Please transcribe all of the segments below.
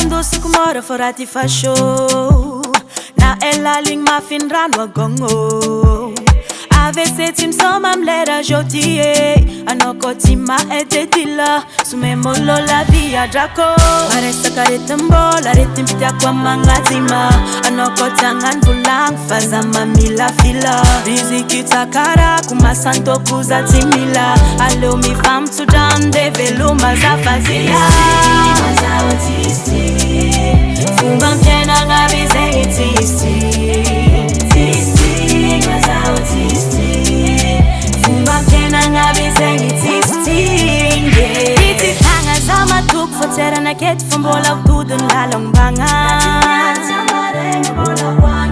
andosiko mora fa raha ty fa show. Na ela ligny mafindrano agogno. AVC tsy misoma amlera jody anao koa tsy mahay tila somemolo la via drako maresaka aretim-bola aretimpitiako amagnatima anao koa tsy agnano volagno fa za mamila fila riziky tsakarako masantoko za tsy mila aleo mifampisodrano de veloma za fazila fomba ampiainagna aby zegny tsisy Fotsera kety fa mbola vodiny lalambagna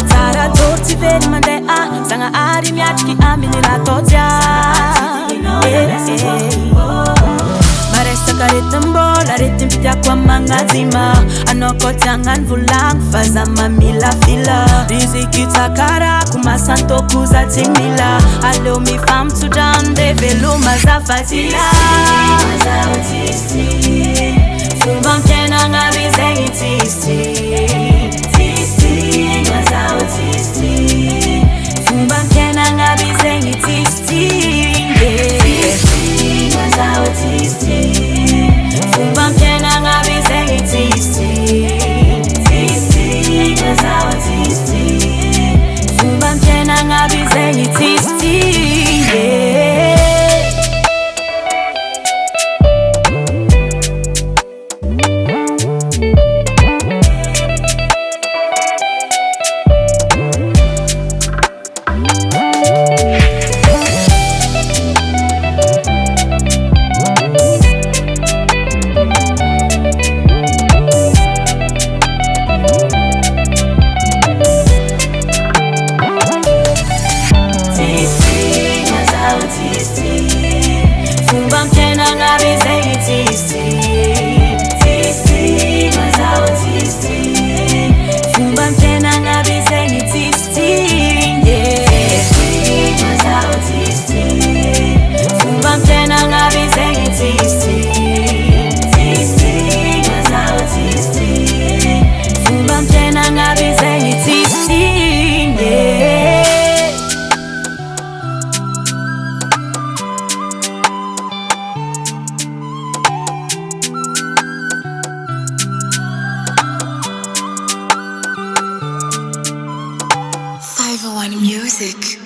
Tsara toro tsy very mandeha Zagnahary miatriky aminy natao jiaby Maresaka aretim-bola aretimpitiako amagnatima anao koa tsy agnano volagno fa za mamila fila riziky tsakarako masantoko za tsy mila aleo mifampisodrano de veloma za fazila fomba ampiainagna aby zegny tsisy fomba ampiainagna aby zegny tsisy fomba ampiainagna aby zegny tsisy fomba ampiainagna aby zegny tsisy Music.